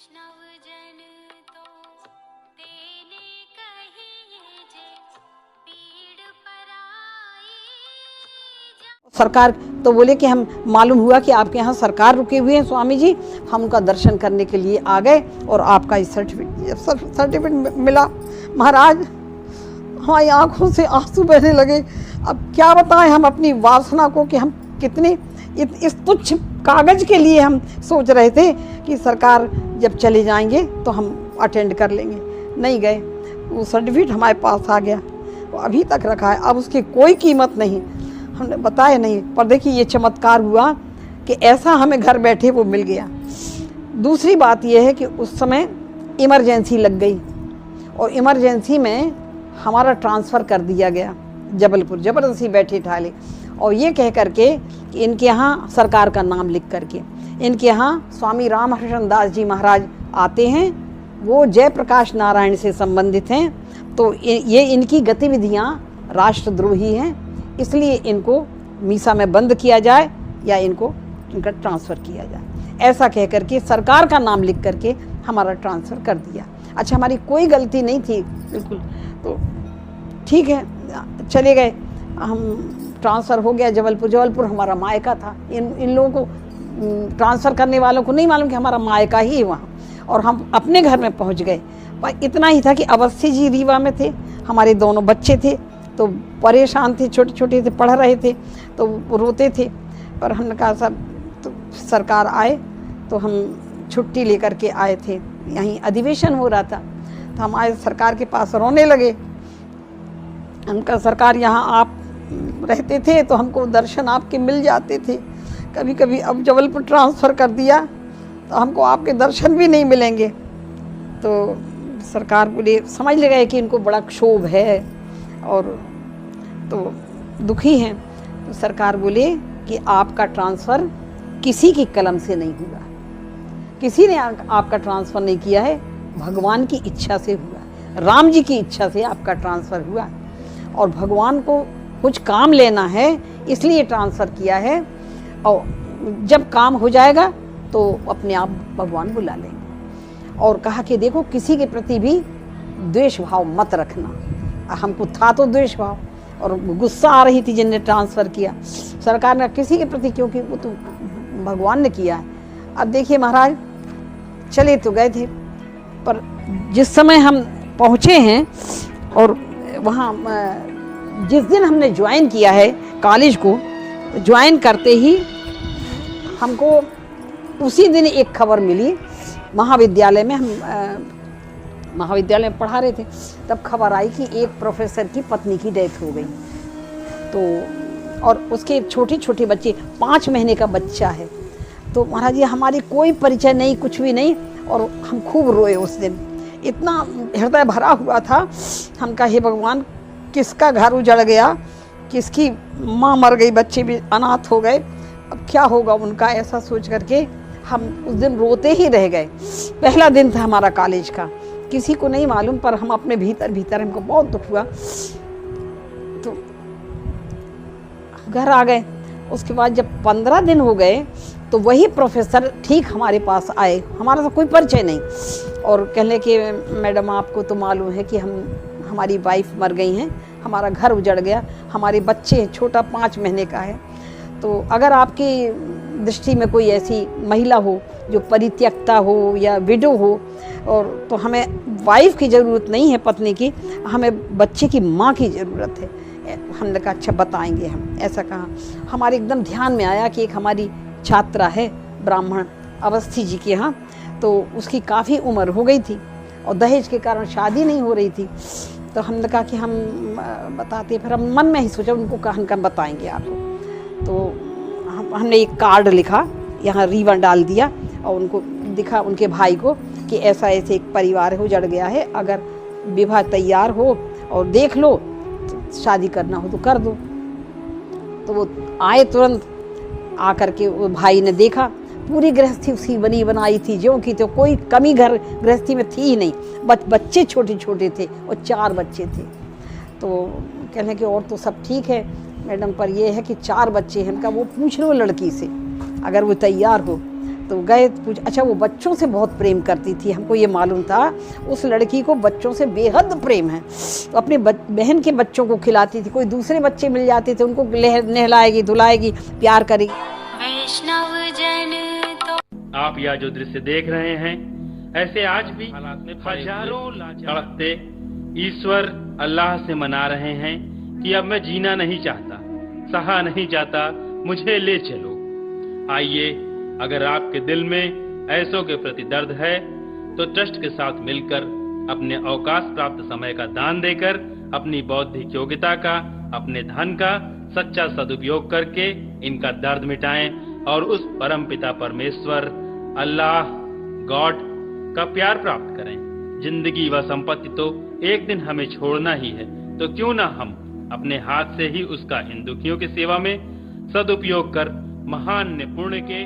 वैष्णव जन तो तेने कहिए जे पीड़ पराई जा। सरकार तो बोले कि हम मालूम हुआ कि आपके यहाँ सरकार रुके हुए हैं स्वामी जी, हम उनका दर्शन करने के लिए आ गए और आपका इस सर्टिफिकेट मिला। महाराज हमारी आंखों से आंसू बहने लगे। अब क्या बताएं हम अपनी वासना को कि हम कितने इस तुच्छ कागज़ के लिए हम सोच रहे थे कि सरकार जब चले जाएंगे तो हम अटेंड कर लेंगे। नहीं गए, वो सर्टिफिकेट हमारे पास आ गया, वो अभी तक रखा है। अब उसकी कोई कीमत नहीं, हमने बताया नहीं। पर देखिए ये चमत्कार हुआ कि ऐसा हमें घर बैठे वो मिल गया। दूसरी बात यह है कि उस समय इमरजेंसी लग गई और इमरजेंसी में हमारा ट्रांसफ़र कर दिया गया जबलपुर, ज़बरदस्ती बैठे ठाले, और ये कह करके कि इनके यहाँ सरकार का नाम लिख करके इनके यहाँ स्वामी रामकृष्ण दास जी महाराज आते हैं, वो जयप्रकाश नारायण से संबंधित हैं, तो ये इनकी गतिविधियाँ राष्ट्रद्रोही हैं, इसलिए इनको मीसा में बंद किया जाए या इनका ट्रांसफ़र किया जाए। ऐसा कह करके सरकार का नाम लिख करके हमारा ट्रांसफ़र कर दिया। अच्छा, हमारी कोई गलती नहीं थी बिल्कुल, तो ठीक है चले गए हम। ट्रांसफ़र हो गया जबलपुर हमारा मायका था। इन लोगों को ट्रांसफ़र करने वालों को नहीं मालूम कि हमारा मायका ही है वहाँ, और हम अपने घर में पहुँच गए। पर इतना ही था कि अवस्थी जी रीवा में थे, हमारे दोनों बच्चे थे, तो परेशान थे, छोटे छोटे थे, पढ़ रहे थे, तो रोते थे। पर हमने कहा सब तो सरकार आए, तो हम छुट्टी लेकर के आए थे, यहीं अधिवेशन हो रहा था, तो हम आए सरकार के पास, रोने लगे। उनका सरकार यहाँ आप रहते थे तो हमको दर्शन आपके मिल जाते थे, कभी कभी अब जबलपुर ट्रांसफ़र कर दिया तो हमको आपके दर्शन भी नहीं मिलेंगे। तो सरकार बोले, समझ ले गए कि इनको बड़ा क्षोभ है और तो दुखी हैं, तो सरकार बोले कि आपका ट्रांसफ़र किसी की कलम से नहीं हुआ, किसी ने आपका ट्रांसफ़र नहीं किया है, भगवान की इच्छा से हुआ, राम जी की इच्छा से आपका ट्रांसफ़र हुआ, और भगवान को कुछ काम लेना है इसलिए ट्रांसफ़र किया है, और जब काम हो जाएगा तो अपने आप भगवान बुला लेंगे। और कहा कि देखो किसी के प्रति भी द्वेष भाव मत रखना। हमको था तो द्वेष भाव और गुस्सा आ रही थी जिनने ट्रांसफ़र किया, सरकार ने किसी के प्रति, क्योंकि वो तो भगवान ने किया है। अब देखिए महाराज चले तो गए थे, पर जिस समय हम पहुँचे हैं और वहाँ जिस दिन हमने ज्वाइन किया है कॉलेज को, ज्वाइन करते ही हमको उसी दिन एक खबर मिली। महाविद्यालय में हम महाविद्यालय में पढ़ा रहे थे, तब खबर आई कि एक प्रोफेसर की पत्नी की डेथ हो गई। तो और उसके छोटे छोटे बच्चे, 5 महीने का बच्चा है। तो महाराज जी हमारी कोई परिचय नहीं, कुछ भी नहीं, और हम खूब रोए उस दिन, इतना हृदय भरा हुआ था। हम कहा हे भगवान, किसका घर उजड़ गया, किसकी माँ मर गई, बच्चे भी अनाथ हो गए, अब क्या होगा उनका, ऐसा सोच करके हम उस दिन रोते ही रह गए। पहला दिन था हमारा कॉलेज का, किसी को नहीं मालूम, पर हम अपने भीतर हमको बहुत दुख हुआ। तो घर आ गए। उसके बाद जब 15 दिन हो गए तो वही प्रोफेसर ठीक हमारे पास आए, हमारा तो कोई परिचय नहीं, और कहने कि मैडम आपको तो मालूम है कि हमारी वाइफ मर गई हैं, हमारा घर उजड़ गया, हमारे बच्चे छोटा 5 महीने का है, तो अगर आपकी दृष्टि में कोई ऐसी महिला हो जो परित्यक्ता हो या विडो हो, और तो हमें वाइफ की ज़रूरत नहीं है, पत्नी की, हमें बच्चे की माँ की ज़रूरत है। हमने कहा अच्छा बताएंगे हम, ऐसा कहा। हमारे एकदम ध्यान में आया कि एक हमारी छात्रा है ब्राह्मण अवस्थी जी के यहाँ, तो उसकी काफ़ी उम्र हो गई थी और दहेज के कारण शादी नहीं हो रही थी। तो हमने कहा कि हम बताते, फिर हम मन में ही सोचा उनको कहा हम बताएंगे आपको। तो हमने एक कार्ड लिखा, यहाँ रीवन डाल दिया और उनको दिखा, उनके भाई को, कि ऐसा ऐसे एक परिवार हो उजड़ गया है, अगर विवाह तैयार हो और देख लो, तो शादी करना हो तो कर दो। तो वो आए तुरंत, आकर के वो भाई ने देखा, पूरी गृहस्थी उसकी बनी बनाई थी जो की, तो कोई कमी घर गृहस्थी में थी ही नहीं। बच्चे छोटे छोटे थे और 4 बच्चे थे। तो कहने के और तो सब ठीक है मैडम, पर ये है कि 4 बच्चे हैं, उनका वो पूछ लो लड़की से अगर वो तैयार हो। तो गए पूछ, अच्छा वो बच्चों से बहुत प्रेम करती थी, हमको ये मालूम था उस लड़की को बच्चों से बेहद प्रेम है। तो अपने बहन के बच्चों को खिलाती थी, कोई दूसरे बच्चे मिल जाते थे उनको नहलाएगी धुलाएगी प्यार करेगी। वैष्णव जन तो आप यह जो दृश्य देख रहे हैं, ऐसे आज भी हजारों तड़पते ईश्वर अल्लाह से मना रहे हैं कि अब मैं जीना नहीं चाहता, सहा नहीं जाता, मुझे ले चलो। आइए, अगर आपके दिल में ऐसों के प्रति दर्द है तो ट्रस्ट के साथ मिलकर अपने अवकाश प्राप्त समय का दान देकर अपनी बौद्धिक योग्यता का, अपने धन का सच्चा सदुपयोग करके इनका दर्द मिटाएं और उस परम पिता परमेश्वर अल्लाह गॉड का प्यार प्राप्त करें। जिंदगी व संपत्ति तो एक दिन हमें छोड़ना ही है, तो क्यों ना हम अपने हाथ से ही उसका इन दुखियों की सेवा में सदुपयोग कर महान पुण्य के